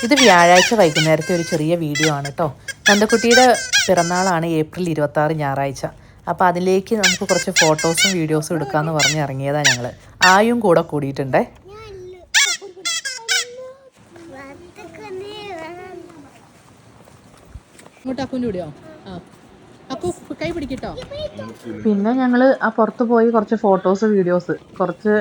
ഇത് വ്യാഴാഴ്ച വൈകുന്നേരത്തെ ഒരു ചെറിയ വീഡിയോ ആണ് കേട്ടോ. നന്ദക്കുട്ടിയുടെ പിറന്നാളാണ് ഏപ്രിൽ 26 ഞായറാഴ്ച. അപ്പോൾ അതിലേക്ക് നമുക്ക് കുറച്ച് ഫോട്ടോസും വീഡിയോസും എടുക്കാമെന്ന് പറഞ്ഞ് ഇറങ്ങിയതാണ് ഞങ്ങൾ. ആയും കൂടെ കൂടിയിട്ടുണ്ടേ. പിന്നെ ഞങ്ങൾ ആ പുറത്ത് പോയി കുറച്ച് ഫോട്ടോസ് വീഡിയോസ് കുറച്ച്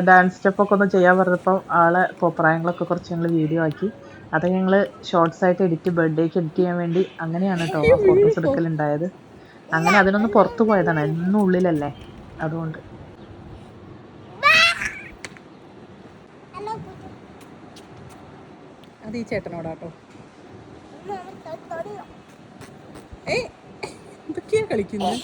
ഡാൻസ് സ്റ്റെപ്പൊക്കെ ഒന്ന് ചെയ്യാൻ പറഞ്ഞപ്പോൾ ആളെ കോപ്രായങ്ങളൊക്കെ കുറച്ച് ഞങ്ങൾ വീഡിയോ ആക്കി. അത് ഞങ്ങൾ ഷോർട്സ് ആയിട്ട് ബർത്ത്ഡേക്ക് എഡിറ്റ് ചെയ്യാൻ വേണ്ടി അങ്ങനെയാണ് കേട്ടോ ആ ഫോട്ടോസ് എടുക്കലുണ്ടായത്. അങ്ങനെ അതിനൊന്ന് പുറത്ത് പോയതാണ്, എന്നും ഉള്ളിലല്ലേ, അതുകൊണ്ട്. അത് ഈ ചേട്ടനോടാട്ടോ. എന്തൊക്കെയാ കളിക്കുന്നത്?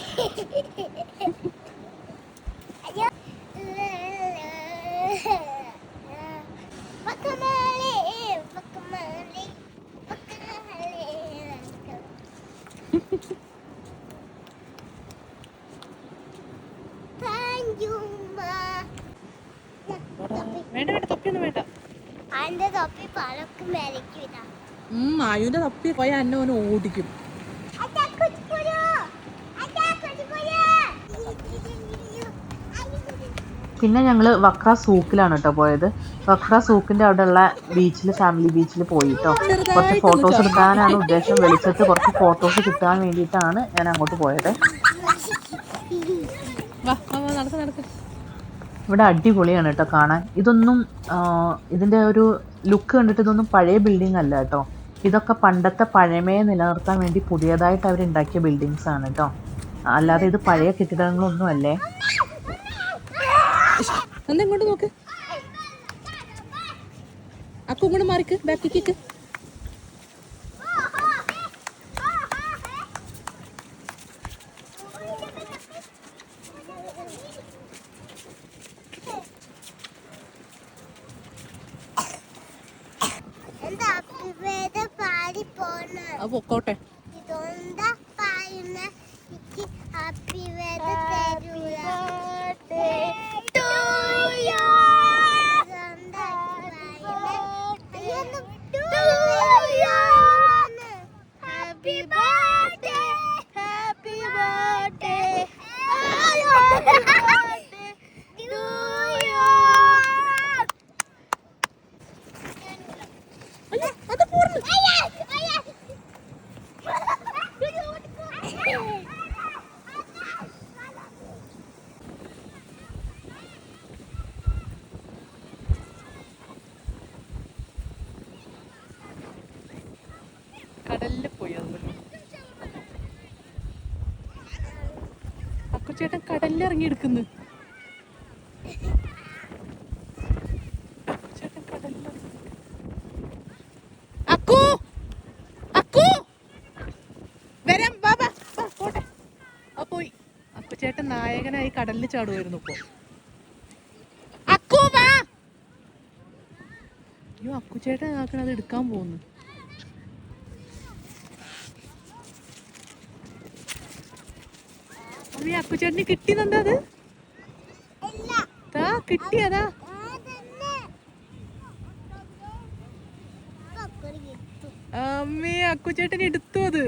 വേണ്ട വേണ്ട, തൊപ്പിയൊന്നും വേണ്ട. ആയുവിന്റെ തൊപ്പി പോയ അന്നെ ഓന് ഓടിക്കും. പിന്നെ ഞങ്ങൾ വക്ര സൂക്കിലാണ് കേട്ടോ പോയത്. വക്ര സൂക്കിൻ്റെ അവിടെയുള്ള ബീച്ചിൽ, ഫാമിലി ബീച്ചിൽ പോയിട്ടോ കുറച്ച് ഫോട്ടോസ് എടുക്കാനാണ് ഉദ്ദേശം. വെളിച്ചത്ത് കുറച്ച് ഫോട്ടോസ് കിട്ടാൻ വേണ്ടിയിട്ടാണ് ഞാൻ അങ്ങോട്ട് പോയത്. ഇവിടെ അടിപൊളിയാണ് കേട്ടോ കാണാൻ. ഇതൊന്നും ഇതിൻ്റെ ഒരു ലുക്ക് കണ്ടിട്ട് ഇതൊന്നും പഴയ ബിൽഡിംഗ് അല്ല കേട്ടോ. ഇതൊക്കെ പണ്ടത്തെ പഴമയെ നിലനിർത്താൻ വേണ്ടി പുതിയതായിട്ട് അവരുണ്ടാക്കിയ ബിൽഡിങ്സ് ആണ് കേട്ടോ. അല്ലാതെ ഇത് പഴയ കെട്ടിടങ്ങളൊന്നും അല്ലേ. ഇങ്ങോട്ട് നോക്ക്, അക്കു ഇങ്ങോട്ട് മാറിക്ക്, ബാക്കിക്ക്. പൊക്കോട്ടെ. കടലിൽ പോയി. അക്കുച്ചേട്ടൻ കടലിൽ ഇറങ്ങി എടുക്കുന്നു. അക്കു അക്കു വരാം, ബാബാ പോട്ടെ. പോയി. അക്കുച്ചേട്ടൻ നായകനായി കടലിൽ ചാടുമായിരുന്നു ഇപ്പൊ. അക്കു വാ. അയ്യോ, അക്കുച്ചേട്ടൻ ആക്കണത് എടുക്കാൻ പോകുന്നു. അക്കുചേട്ടന് കിട്ടിയതെന്താ? അത് കിട്ടിയതാ. അമ്മേ, അക്കുചേട്ടൻ എടുത്തു അത്.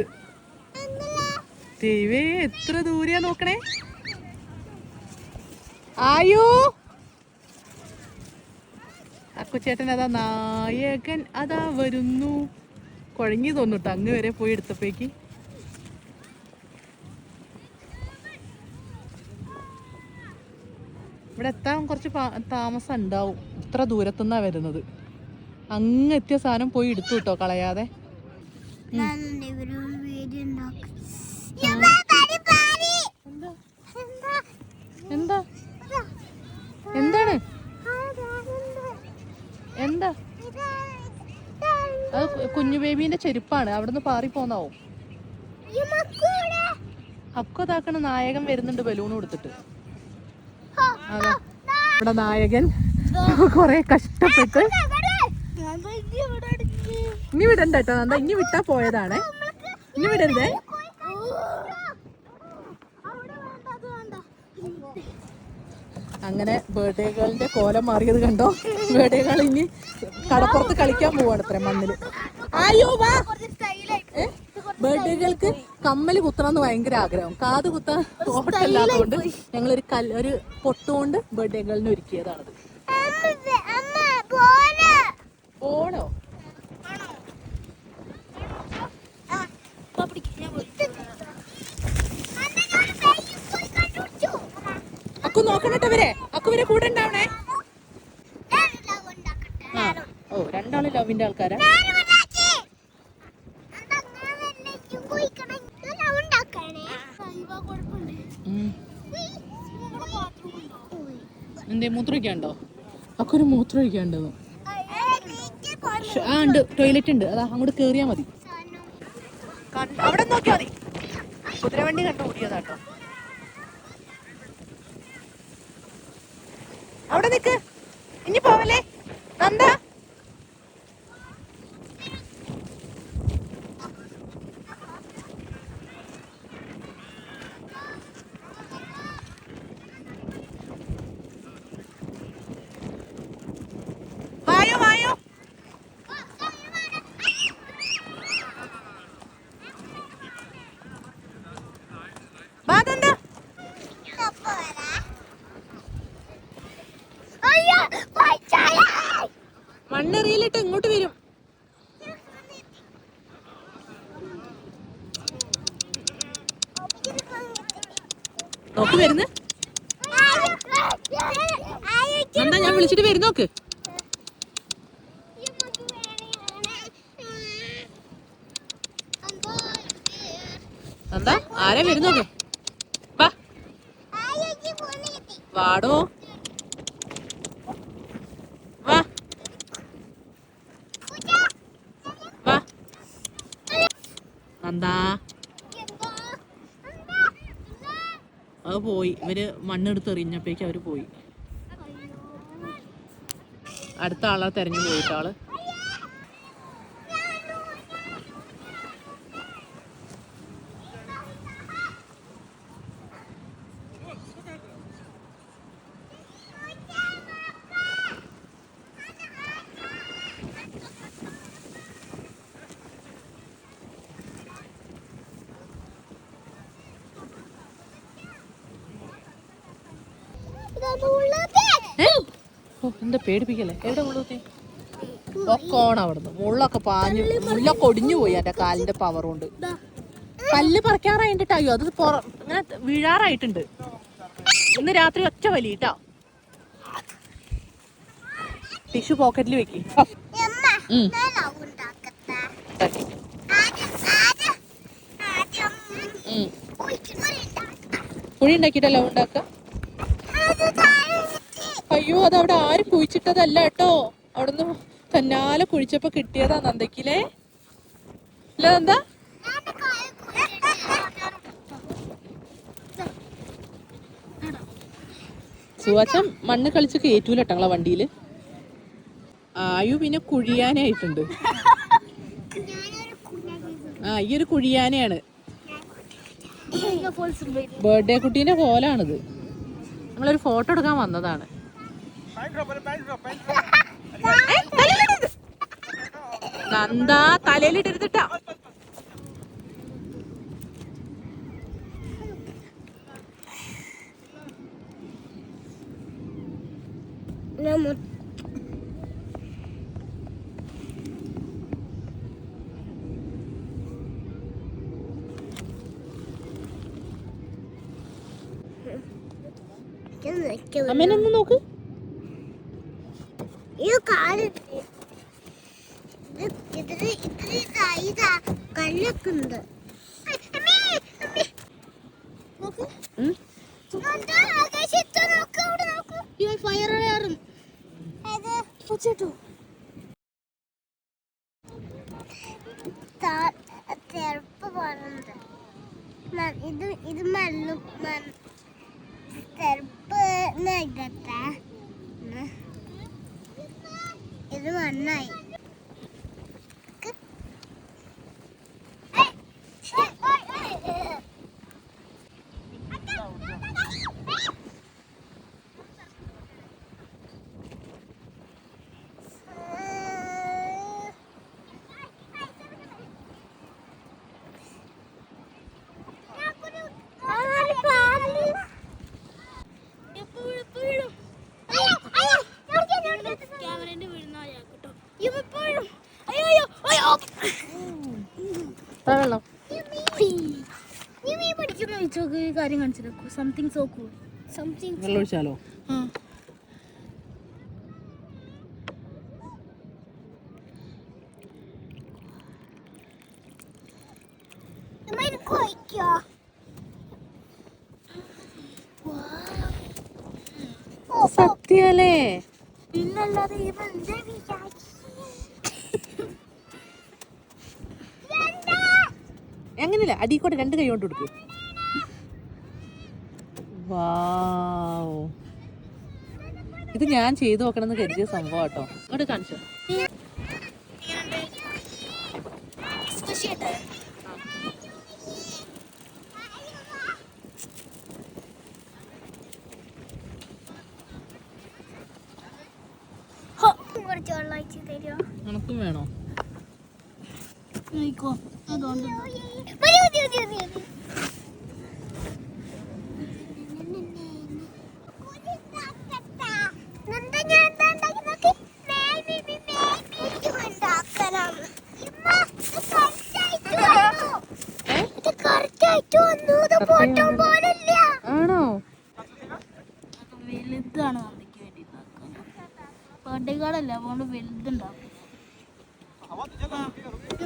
ദൈവേ, എത്ര ദൂരെയാ നോക്കണേ. ആയോ, അക്കുചേട്ടൻ അതാ നായകൻ അതാ വരുന്നു. കുഴങ്ങി തോന്നിട്ടോ അങ്ങ് വരെ പോയി എടുത്തപ്പോഴേക്ക്. ഇവിടെ എത്താൻ കുറച്ച് താമസം ഉണ്ടാവും. ഇത്ര ദൂരത്തുനിന്നാ വരുന്നത്. അങ്ങ് എത്തിയ സാധനം പോയി എടുത്തു കേട്ടോ, കളയാതെ. എന്താ എന്താണ് എന്താ? അത് കുഞ്ഞു ബേബീന്റെ ചെരുപ്പാണ്. അവിടുന്ന് പാറി പോന്നാവും. അക്കു ഇതാക്കണ നായകൻ വരുന്നുണ്ട് ബലൂൺ കൊടുത്തിട്ട്. അതാ ഇവിടെ നായകൻ കൊറേ കഷ്ടപ്പെട്ട്. ഇനി വിടണ്ട കേട്ടോ നന്ദ, ഇനി വിട്ടാ പോയതാണ്. ഇനി വിടരുതേ. അങ്ങനെ ബർത്ത്ഡേ ഗേളിന്റെ കോലം മാറിയത് കണ്ടോ? ബർത്ത്ഡേ ഗേൾ ഇനി കടപ്പുറത്ത് കളിക്കാൻ പോവാണ് അത്ര മണ്ണില്. അയ്യോ വാ. ബർത്ത്ഡേ ഗേൾക്ക് കമ്മല് കുത്തണമെന്ന് ഭയങ്കര ആഗ്രഹം. കാത് കുത്താൻ ഓട്ടല്ലാത്തതുകൊണ്ട് ഞങ്ങളൊരു ഒരു പൊട്ടുകൊണ്ട് ബർത്ത്ഡേ ഗേളിനെ ഒരുക്കിയതാണത്. പോണോ? അക്കു നോക്കണട്ടവരെ, അക്കുവരെ കൂടെ ഉണ്ടാവണേ. ഓ, രണ്ടാള് ലവിന്റെ ആൾക്കാരാ. എന്തേ മൂത്രമൊഴിക്കാണ്ടോ? അക്കൊരു മൂത്രമൊഴിക്കാണ്ടോ? ആ ഉണ്ട്, ടോയ്ലറ്റ് ഉണ്ട്. അതാ അങ്ങോട്ട് കേറിയാ മതി. അവിടെ നോക്കിയാ മതി. കുതിരവണ്ടി കണ്ടു കൂടിയതാട്ടോ. അവിടെ നിക്ക്, ഇനി പോവല്ലേ നന്ദ. വായോ വായോ. മണ്ണെറിയിലിട്ട് ഇങ്ങോട്ട് വരും. നോക്കി വരുന്നു. എന്താ ഞാൻ വിളിച്ചിട്ട് വരും നോക്ക്. എന്താ ആരെ വരും നോക്ക്. വാ വാടോ വാ വാ. എന്താ അത് പോയി. ഇവര് മണ്ണെടുത്ത് എറിഞ്ഞപ്പോഴേക്കും അവര് പോയി. അടുത്ത ആളെ തെരഞ്ഞു പോയിട്ട് ആള്. എന്താ പേടിപ്പിക്കല്ലേ? എവിടെ മുള്ളുത്തി? ഒക്കോണം അവിടുന്ന്. മുള്ളൊക്കെ പാഞ്ഞു, മുള്ളൊക്കെ ഒടിഞ്ഞു പോയി എന്റെ കാലിന്റെ പവർ കൊണ്ട്. പല്ല് പറിക്കാറായിട്ടായോ? അത് ഇങ്ങനെ വീഴാറായിട്ടുണ്ട്. ഇന്ന് രാത്രി ഒറ്റ വലിയിട്ടാ. ടിഷ്യൂ പോക്കറ്റിൽ വെക്കി. കുഴി ഉണ്ടാക്കിട്ടല്ലോ ഉണ്ടാക്ക. അയ്യോ, അതവിടെ ആരും കുഴിച്ചിട്ടതല്ല കേട്ടോ. അവിടുന്ന് തന്നാലെ കുഴിച്ചപ്പോ കിട്ടിയതാ നന്ദക്കിലേ. ഇല്ല നന്ദ? സുവാച്ചൻ മണ്ണ് കളിച്ച് കയറ്റൂലട്ടോ ഞങ്ങളെ വണ്ടിയില്. ആയു പിന്നെ കുഴിയാനായിട്ടുണ്ട്. ഈ ഒരു കുഴിയാനയാണ്. ബർത്ത്ഡേ കുട്ടീന്റെ കോലാണിത്. ഞങ്ങളൊരു ഫോട്ടോ എടുക്കാൻ വന്നതാണ്. നന്ദാ തലയിലിട്ടിരുന്നിട്ടാ. അമ്മേനൊന്ന് നോക്ക്. ഇത് മണ്ണും ഇത് മണ്ണായി. വെള്ളം കാര്യം കാണിച്ചു സംതിങ് സോ കൂൾ സംതിങ് വെള്ളം ഒഴിച്ചാലോ? സത്യല്ലേ? പിന്നല്ലാതെ അങ്ങനെയല്ല, അടിക്കോട്ടെ 2 കൈ കൊണ്ട് കൊടുക്കും. വാവ്, ഇത് ഞാൻ ചെയ്തു നോക്കണമെന്ന് കരുതിയ സംഭവം കേട്ടോ. അങ്ങോട്ട് കാണിച്ചോ. കുറച്ച് വെള്ളം ഒഴിച്ച് തരുമോ? നമുക്കും വേണോ? അതുകൊണ്ട് ആണോ? വലുതാണ് മമ്മിക്ക് വേണ്ടി ബർത്ത്ഡേ കാർഡല്ല, അതുകൊണ്ട് വലുതുണ്ടാവും.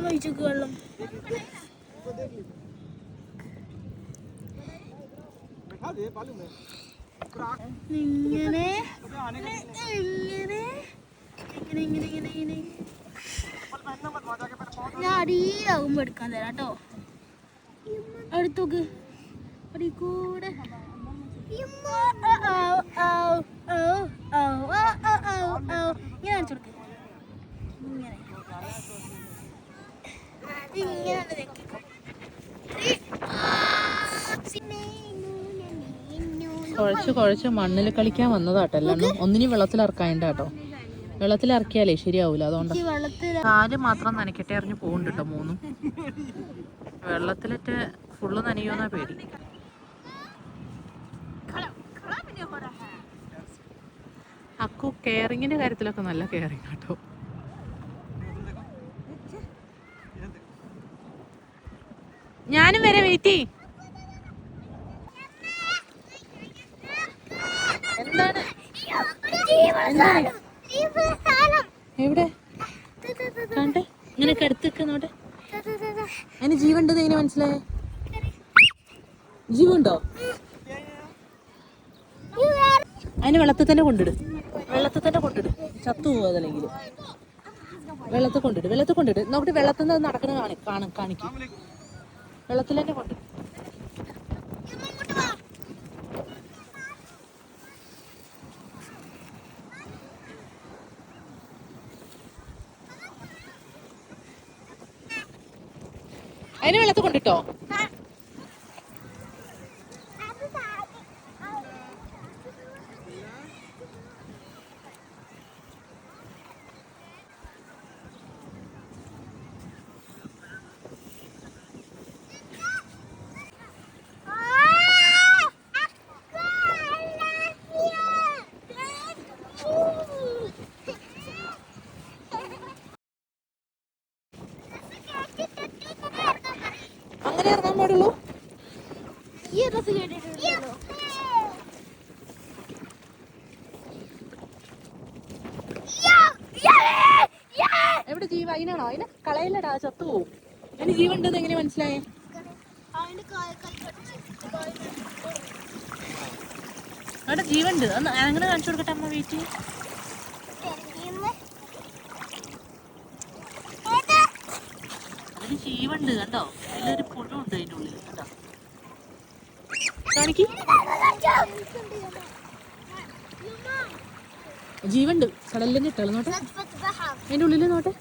കഴിച്ചൊക്കെ വെള്ളം ഇങ്ങനെ ഞാൻ അടിയിലാകുമ്പോ എടുക്കാൻ തരാം കേട്ടോ. അടുത്തോക്ക് അടിക്കൂടെ ഇങ്ങനെ കാണിച്ചു കൊടുക്ക്. ഇങ്ങനെ കുഴച്ച് മണ്ണിൽ കളിക്കാൻ വന്നതാട്ടോ. എല്ലാം ഒന്നിനും വെള്ളത്തിലിറക്കാണ്ട കേട്ടോ. വെള്ളത്തിലിറക്കിയാലേ ശരിയാവൂല, അതുകൊണ്ടാണ്. കാല് മാത്രം നനയ്ക്കട്ടെ അറിഞ്ഞ് പോകുന്നുണ്ട് കേട്ടോ 3. വെള്ളത്തിലിട്ട് ഫുള്ള് നനയോന്നാ പേടി. അക്കു കെയറിങ്ങിന്റെ കാര്യത്തിലൊക്കെ നല്ല കെയറിങ് കേട്ടോ. ഞാനും വരെ വെയിറ്റ് ചെയ്. എന്താണ് എവിടെ കണ്ടേ? ഇങ്ങനെ കടുത്തിക്കുന്നോട്ടെ. അതിന് ജീവനുണ്ടെന്ന് എങ്ങനെ മനസ്സിലായേ? ജീവുണ്ടോ? അതിന് വെള്ളത്തിൽ തന്നെ കൊണ്ടിട്. ചത്തു പോവാ. അതല്ലെങ്കിൽ വെള്ളത്തിൽ കൊണ്ടിട്. നോക്കിട്ട് വെള്ളത്തിൽ നിന്ന് നടക്കണ കാണിക്കും. വെള്ളത്തിൽ തന്നെ കൊണ്ടിട്. അതിന് വെള്ളത്തിൽ കൊണ്ടിട്ടോ. അങ്ങനെ ഇറങ്ങാൻ പാടുള്ളൂ. ഈ ഡ്രസ് കേട്ടിട്ടുണ്ടല്ലോ. എവിടെ ജീവ? അതിനാണോ? അതിനെ കളയില്ലടാ, ചത്തുപോകും. അതിന് ജീവനുണ്ടെന്ന് എങ്ങനെ മനസ്സിലായേ? അവിടെ ജീവനുണ്ട്. അങ്ങനെ കാണിച്ചു കൊടുക്കട്ടെ അമ്മ. വെയിറ്റ്. അതിന് ജീവനുണ്ട് കണ്ടോ. അതിലൊരു പുഴുണ്ട് അതിൻ്റെ ഉള്ളിൽ കണ്ടോ. കാണിക്ക്. ജീവനുണ്ട്. കടലിൽ ഇട്ടല്ലോ. നോട്ടെ അതിൻ്റെ ഉള്ളിൽ നോട്ടെ.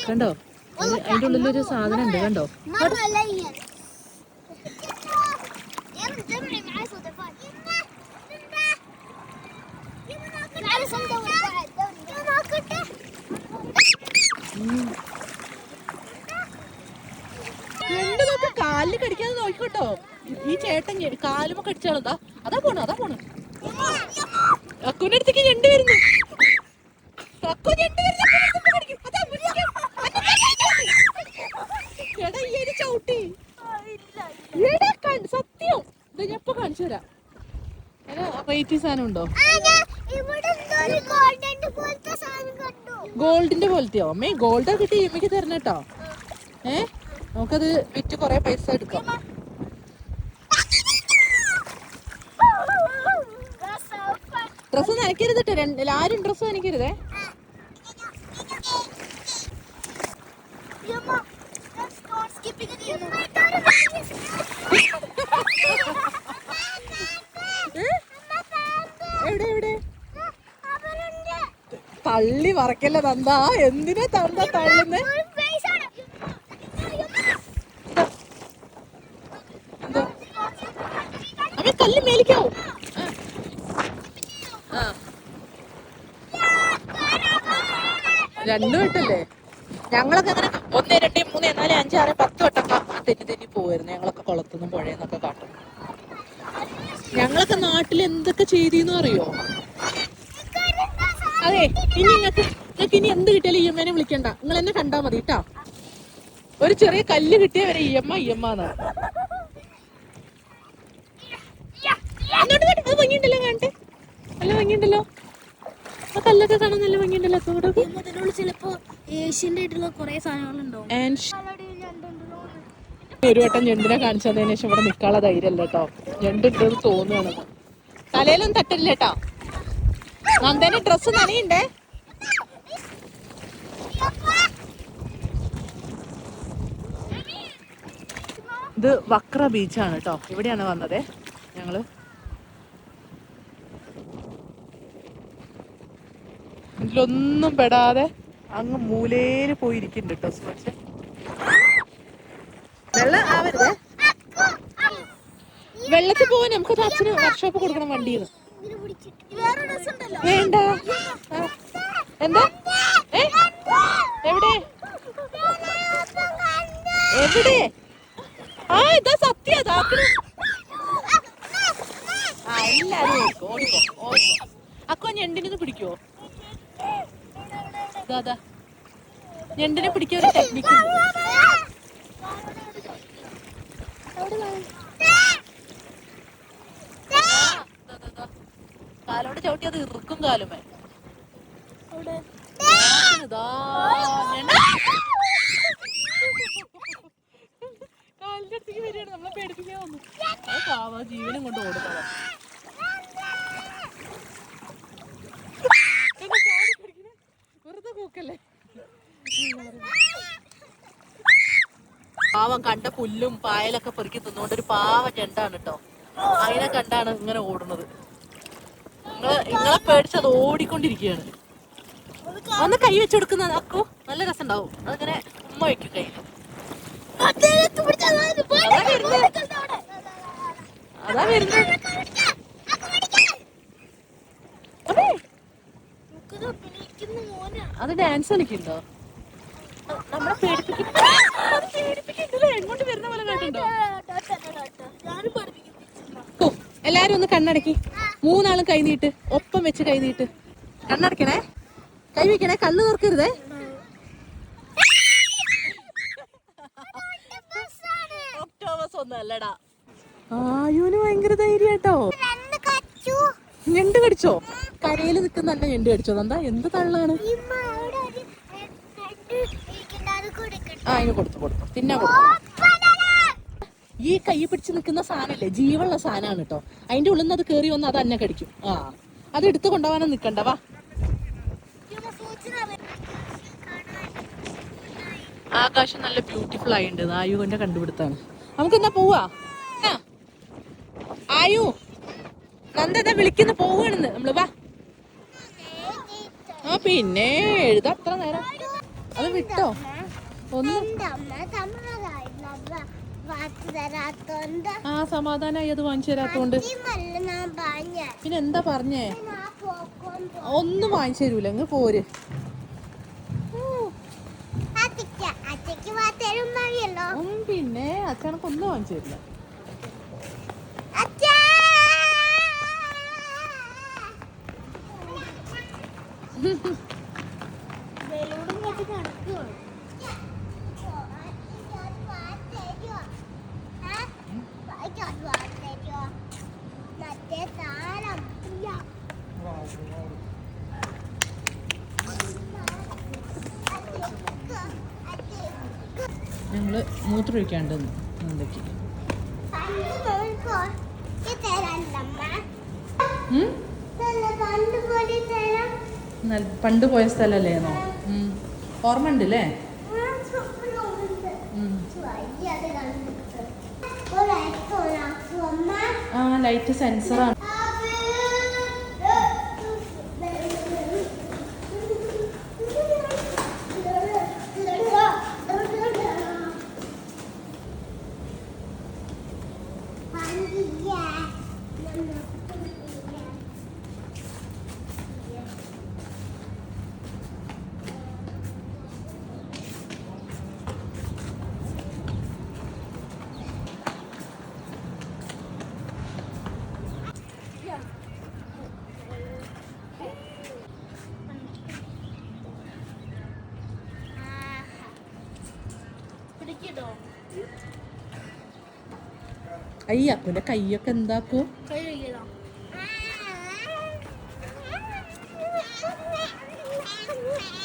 കണ്ടോ? അതിൻ്റെ ഉള്ളിലൊരു സാധനം ഉണ്ട് കണ്ടോ. കാലില് കടിക്കാതെ നോക്കിക്കോട്ടോ. ഈ ചേട്ടൻ കാലുമൊക്കെ കടിച്ചാളോ. അതാ പോണു. അക്കുവിന്റെ അടുത്തേക്ക് ഞണ്ട് വരുന്നു. വെറൈറ്റി സാധനം ഉണ്ടോ? ഗോൾഡിന്റെ പോലത്തെയോ? അമ്മേ ഗോൾഡ് കിട്ടി ഇമ്മയ്ക്ക് തരണം കേട്ടോ. നമുക്കത് വിറ്റ് കൊറേ പൈസ എടുക്കാം. ഡ്രസ്സ് നനയ്ക്കരുത് കേട്ടോ, ആരും ഡ്രസ്സ് നനയ്ക്കരുതേ. എവിടെ എവിടെ തള്ളി മറക്കല്ല തന്താ, എന്തിനാ തന്ത തള്ളുന്നേ? അവൻ കല്ല് മേലിക്കാവോ? രണ്ടു വട്ടല്ലേ? ഞങ്ങളൊക്കെ അങ്ങനെ 1 2 3 4 5 6 10 വട്ടൊക്കെ തെന്നി പോവായിരുന്നു. ഞങ്ങളൊക്കെ കുളത്തുനിന്നും പുഴയെന്നൊക്കെ കാട്ടും. ഞങ്ങളൊക്കെ നാട്ടിൽ എന്തൊക്കെ ചെയ്തെന്ന് അറിയോ? അതെ, ഇനി നിങ്ങൾക്ക് ഇനി എന്ത് കിട്ടിയാലും ഇയമ്മേനെ വിളിക്കണ്ട, നിങ്ങൾ എന്നെ കണ്ടാ മതി കേട്ടാ. ഒരു ചെറിയ കല്ല് കിട്ടിയ വരെ ഇയമ്മ എന്നാണ്. അത് ഭംഗിയുണ്ടല്ലോ, കാണട്ടെ. നല്ല ഭംഗിയുണ്ടല്ലോ, ആ കല്ലൊക്കെ കാണാൻ നല്ല ഭംഗിയുണ്ടല്ലോ. ചിലപ്പോ ഏഷ്യന്റെ ആയിട്ടുള്ള കുറെ സാധനങ്ങളുണ്ടാവും. ഒരു വട്ടം ഞണ്ടിനെ കാണിച്ചതിന് ശേഷം ഇവിടെ നിക്കാനുള്ള ധൈര്യമല്ല കേട്ടോ. ഞണ്ടിട്ടെന്ന് തോന്നുകയാണ്. തലയിലൊന്നും തട്ടില്ല കേട്ടോ. നന്ദേനെ ഡ്രസ്സ് നനയുണ്ടേ. ഇത് വക്ര ബീച്ചാണ് കേട്ടോ. ഇവിടെയാണ് വന്നത് ഞങ്ങള്. ഇതിലൊന്നും പെടാതെ അങ്ങ് മൂലയില് പോയിരിക്കുന്നുണ്ട് കേട്ടോ. പക്ഷെ വെള്ളം ആവരുതേ. വെള്ളത്തിൽ പോവാൻ നമുക്ക് അച്ഛന് വർക്ക്ഷോപ്പ് കൊടുക്കണം വണ്ടിന്ന്. വേണ്ട. എന്താ? എവിടെ എവിടെ? ഇതാ സത്യ. എല്ലാരും ഓടിക്കോ. അക്കോ ഞണ്ടിനൊന്ന് പിടിക്കുവോ? അതാ ഞണ്ടിനെ പിടിക്കാൻ ഒരു ടെക്നിക്ക് ഉണ്ട്. കാലോട് ചവിട്ടി അത് ഇറുക്കും കാലുമേ. കാലിന്റെ അടുത്തേക്ക് വരികയാണ്, നമ്മളെ പേടിപ്പിക്കാൻ വന്നു. പാവ ജീവനും കൊണ്ട് ഓടുന്നതാ. വെറുതെ കൂക്കല്ലേ. പാവം കണ്ട പുല്ലും പായലൊക്കെ പെറുക്കി തിന്നുകൊണ്ട് ഒരു പാവ ഞണ്ടാണ് കേട്ടോ. അതിനെ കണ്ടാണ് ഇങ്ങനെ ഓടുന്നത്. നിങ്ങളെ പേടിച്ചത് ഓടിക്കൊണ്ടിരിക്കുകയാണ്. ഒന്ന് കൈ വെച്ച് കൊടുക്കുന്നത് അക്കോ നല്ല രസം ഉണ്ടാവും. അതിങ്ങനെ ഉമ്മ വയ്ക്കും കൈ. അതാ വരുന്നത്. അത് ഡാൻസ് കളിക്കുന്നുണ്ടോ? നമ്മളെ പേടിപ്പിക്കുന്നില്ല. എങ്ങോട്ട് വരുന്ന പോലെ കേട്ടുണ്ടോ? എല്ലാരും ഒന്ന് കണ്ണടക്കി. 3 ആളും കൈ നീട്ട്, ഒപ്പം വെച്ച് കൈ നീട്ട്. കണ്ണടക്കണേ, കൈ വെക്കണേ, കണ്ണ് തുറക്കരുതേ. ഒക്ടോബസ് ഒന്നല്ലടാ. ആയുന് ഭയങ്കര ധൈര്യം കേട്ടോ. ഞണ്ട് കടിച്ചോ? കരയിൽ നിൽക്കുന്നല്ല ഞണ്ട് കടിച്ചോ? എന്താ എന്ത് തള്ളാണ്? അതിന് കൊടുത്തു തിന്നാ കൊടുത്തു. ഈ കൈ പിടിച്ച് നിൽക്കുന്ന സാധനല്ലേ, ജീവുള്ള സാധനമാണ് കേട്ടോ. അതിന്റെ ഉള്ളിൽ നിന്ന് അത് കയറി വന്ന് അത് തന്നെ കടിക്കും. അത് എടുത്ത് കൊണ്ടുപോകാനും നിക്കണ്ട. വാ. ആകാശം നല്ല ബ്യൂട്ടിഫുൾ ആയിട്ടുണ്ട്. ആയുവിന്റെ കണ്ടുപിടുത്താണ്. നമുക്കെന്നാ പോവാ. ആയു നന്ദ വിളിക്കുന്ന പോവാണെന്ന്. നമ്മള് വാ. പിന്നെ എഴുതാ അത്ര നേരം അത് വിട്ടോ. സമാധാനായി അത് വാങ്ങിച്ചു തരാത്തോണ്ട്. പിന്നെ എന്താ പറഞ്ഞേ? ഒന്നും വാങ്ങിച്ചു തരൂല. അങ്ങ് പോര്. പിന്നെ അച്ഛനക്കൊന്നും വാങ്ങിച്ചു തരില്ല. നമ്മൾ മൂത്രമൊഴിക്കാണ്ട് എന്തൊക്കെ പണ്ട് പോയ സ്ഥലമല്ലേന്നോ? ഓർമ്മ ഉണ്ട് അല്ലേ? ആ ലൈറ്റ് സെൻസറാണ്. പിടിക്കട്ടോ? അയ്യപ്പൻ്റെ കൈയൊക്കെ എന്താക്കും? കൈ കഴിക്കലോ?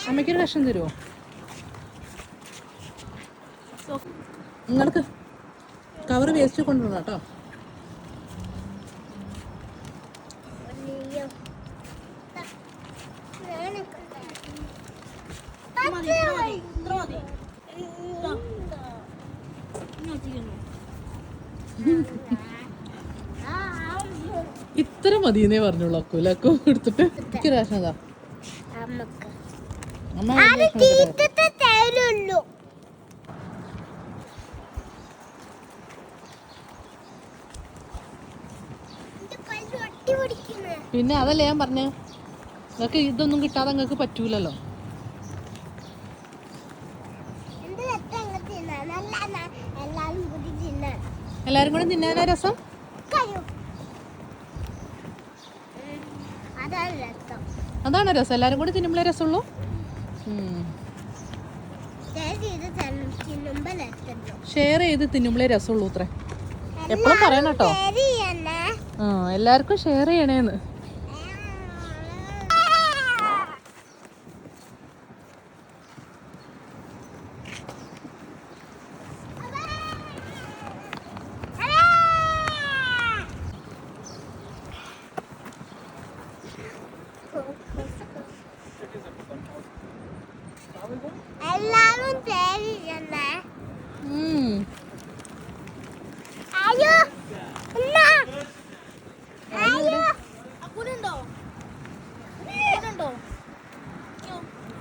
അമ്മയ്ക്കൊരു കഷ്ണം തരുമോ? നിങ്ങൾക്ക് കവർ വേസ്റ്റ് കൊണ്ടുവരണം കേട്ടോ. ഇത്ര മതിയെന്നേ പറഞ്ഞോളൂ. അക്കു എടുത്തിട്ട് എനിക്ക് റേഷൻ അതാ അമ്മ പിന്നെ അതല്ലേ ഞാൻ പറഞ്ഞ നിങ്ങൾക്ക് ഇതൊന്നും കിട്ടാതെ നിങ്ങൾക്ക് പറ്റൂലല്ലോ. എല്ലാരും കൂടെ തിന്നാനാ രസം? അതാണ് രസം. എല്ലാരും കൂടി തിന്നുമ്പോഴേ രസമുള്ളൂ. ഷെയർ ചെയ്ത് തിന്നുമ്പോഴേ രസമുള്ളൂ അത്രേ. എപ്പോഴും പറയണം കേട്ടോ. എല്ലാവർക്കും ഷെയർ ചെയ്യണേന്ന്. എല്ലാരും തേരിയല്ലേ?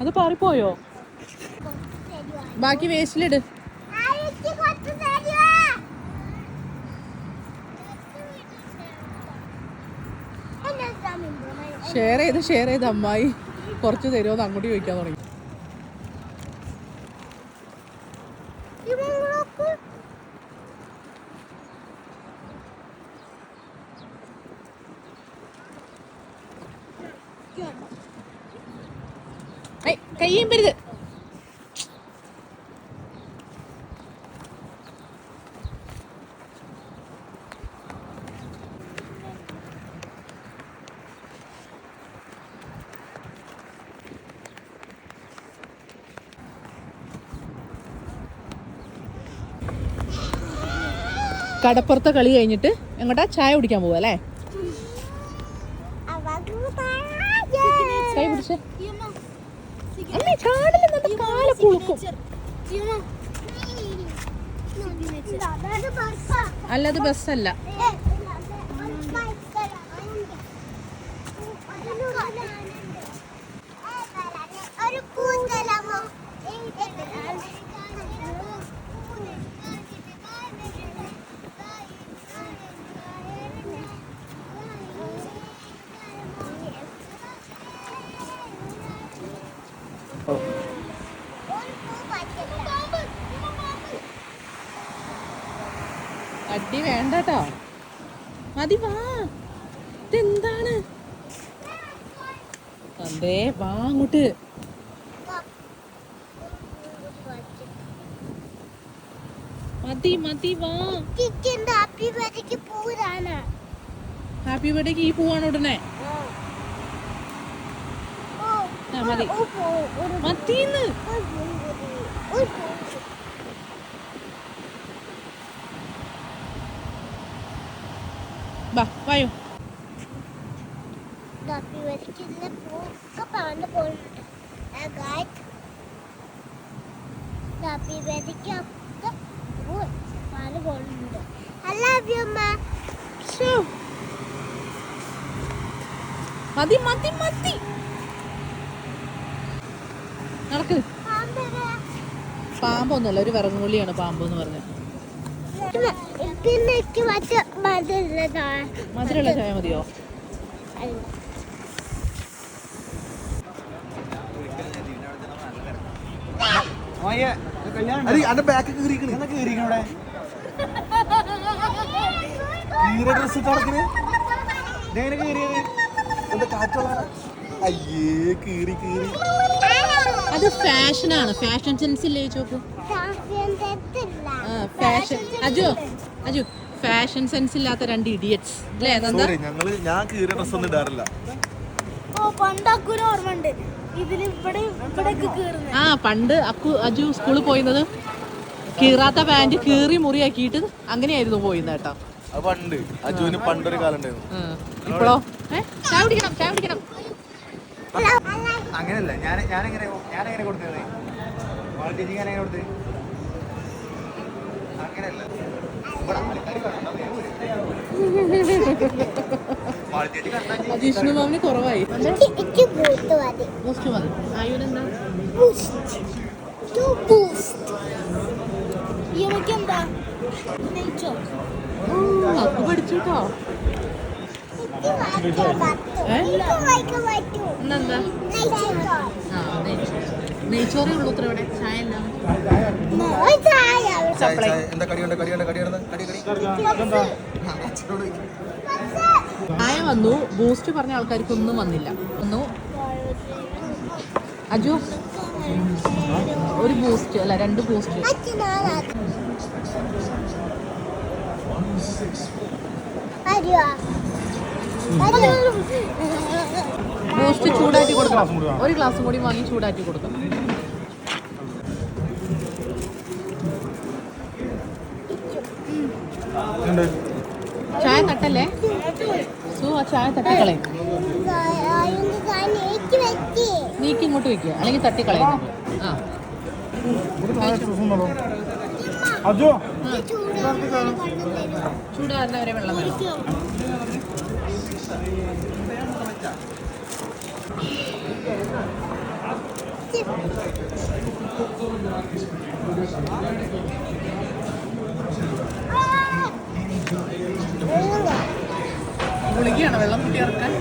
അത് പാറിപ്പോയോ? ബാക്കി വേസ്റ്റിലിട്. ഷെയർ ചെയ്ത് അമ്മായി കുറച്ച് തരുമോ അങ്ങോട്ട് ചോദിക്കാൻ തുടങ്ങി. കയ്യും പെരുത്. കടപ്പുറത്തെ കളി കഴിഞ്ഞിട്ട് എങ്ങോട്ടാ? ചായ കുടിക്കാൻ പോവാ അല്ലേ? കൈ പിടിച്ചേ. കാല പുളുക്കും. അല്ല അത് ബസ്സല്ല. അടി വേണ്ടട്ടോ. മതി വാ. ഇതെന്താണ്? അതെ വാ അങ്ങോട്ട്. മതി വാ. ഹാപ്പി ബർത്ത്ഡേക്ക് ഈ പൂവാണ് ഉടനെ. മതി മതിന്ന്. ഹാപ്പി ബർത്ത്ഡേക്ക് ഒക്കെ പാല് കൊള്ളുന്നുണ്ട്. I love you, Ma. മതി മതി മതി നടക്ക്. പാമ്പൊന്നുമല്ല, ഒരു വിറങ്ങുള്ളിയാണ് പാമ്പ് എന്ന് പറഞ്ഞത്. പിന്നെ മധുരമുള്ള ചായ മതിയോ? അത് ഫാഷനാണ്, ഫാഷൻ സെൻസ് ഇല്ലേ ചോക്ക്? Fashion Aju Aju fashion sense ഇല്ലാത്ത രണ്ട് ഇഡിയറ്റ്സ് അല്ലേ? ഞാൻ കീറിയ ഡ്രസ് ഒന്നും ഇടാറില്ല. ആ പണ്ട് അജു സ്കൂളിൽ പോയിരുന്നത് കീറാത്ത പാന്റ് കീറി മുറിയാക്കിയിട്ട് അങ്ങനെയായിരുന്നു പോയിന്ന് കേട്ടോ. പണ്ട് അജുവിന് പണ്ടൊരു കാലം ഉണ്ടായിരുന്നു. ഇപ്പോഴോ ചായ കുടിക്കണം ചായ കുടിക്കണം. അങ്ങനെയല്ല, ഞാനെങ്ങനെ കൊടുത്തത്? ഞാനെങ്ങനെ കൊടുത്തത്? അങ്ങനെയല്ല. ജിഷ്ണു മാമിന് കുറവായി. ബൂസ്റ്റ് മതി. ആയുനെന്താ? അപ്പു പഠിച്ചുട്ടോ. ഇന്നെന്താ? നെയ്ച്ചോറേ ഉള്ളൂ ഇത്ര ഇവിടെ. ചായ എല്ലാം ചായ വന്നു. ബൂസ്റ്റ് പറഞ്ഞ ആൾക്കാർക്കൊന്നും വന്നില്ല. ഒന്നു അജു ഒരു ബൂസ്റ്റ് അല്ല 2 ബൂസ്റ്റ്. ബൂസ്റ്റ് ചൂടാറ്റി കൊടുക്കണം. ഒരു ഗ്ലാസ് കൂടി വാങ്ങി ചൂടാറ്റി കൊടുക്കണം. ചായ തട്ടല്ലേ സു? ആ ചായ തട്ടിക്കളയും. നീക്കി ഇങ്ങോട്ട് വെക്കുക, അല്ലെങ്കിൽ തട്ടിക്കളയും. ആ ചൂടാറുന്ന വരെ വെള്ളം വേണം. ഗുളികയാണ് വെള്ളം കുട്ടി ഇറക്കാൻ.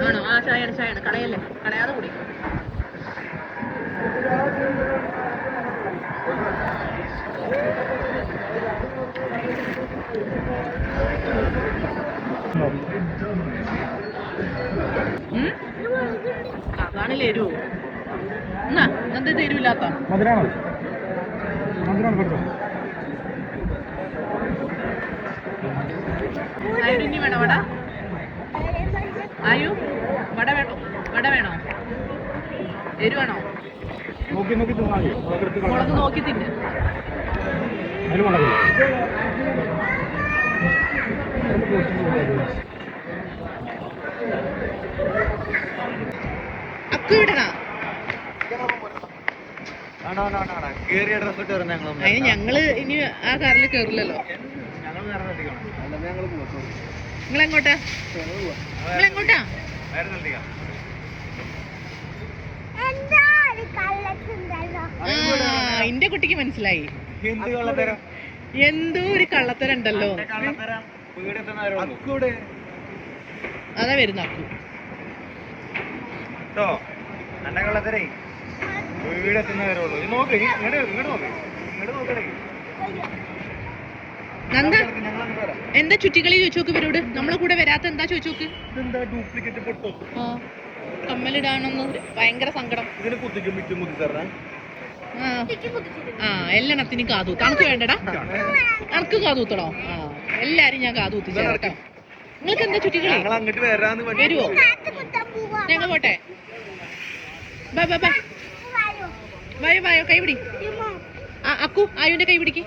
ആണോ? ആ ചായയാണ് ചായയാണ്. കളയല്ലേ, കളയാതെ കൂടി. അതാണല്ലേ എരുവോ? എന്നാ എന്താ എരുവില്ലാത്ത? ഇനി വേണോ വട? ആയു വട വേണോ? വട വേണോ? എരുവാണോ? മുളക് നോക്കി തിന്ന്. അക്കു വിടണോ? അതിന് ഞങ്ങള് ഇനി ആ കാറിൽ കേറില്ലല്ലോ. നിങ്ങളെങ്ങോട്ടാ? നിങ്ങളെങ്ങോട്ടാ? എന്റെ കുട്ടിക്ക് മനസ്സിലായി എന്തോ ഒരു കള്ളത്തരം ഉണ്ടല്ലോ. അതാ വരുന്ന അക്കു. നന്ദ എന്താ ചുറ്റിക്കളി ചോദിച്ചോക്ക് ഇവരോട്. നമ്മളെ കൂടെ വരാത്ത എന്താ ചോദിച്ചോക്ക്. കമ്മലിടാണെന്ന് ഭയങ്കര സങ്കടം. ആ എല്ലെണ്ണത്തിന് കാതൂത്ത്. കണക്ക് വേണ്ടടാ, കണക്ക് കാതൂത്തടോ. ആ എല്ലാരും ഞാൻ കാതൂത്തി കേട്ടോ. നിങ്ങൾക്ക് എന്താ ചുറ്റിക്കളി? വരുവോ? ഞങ്ങൾ പോട്ടെ. Bye bye bye. വായോ വായോ കൈ പിടി. അക്കു ആയുവിന്റെ കൈ പിടിക്ക്.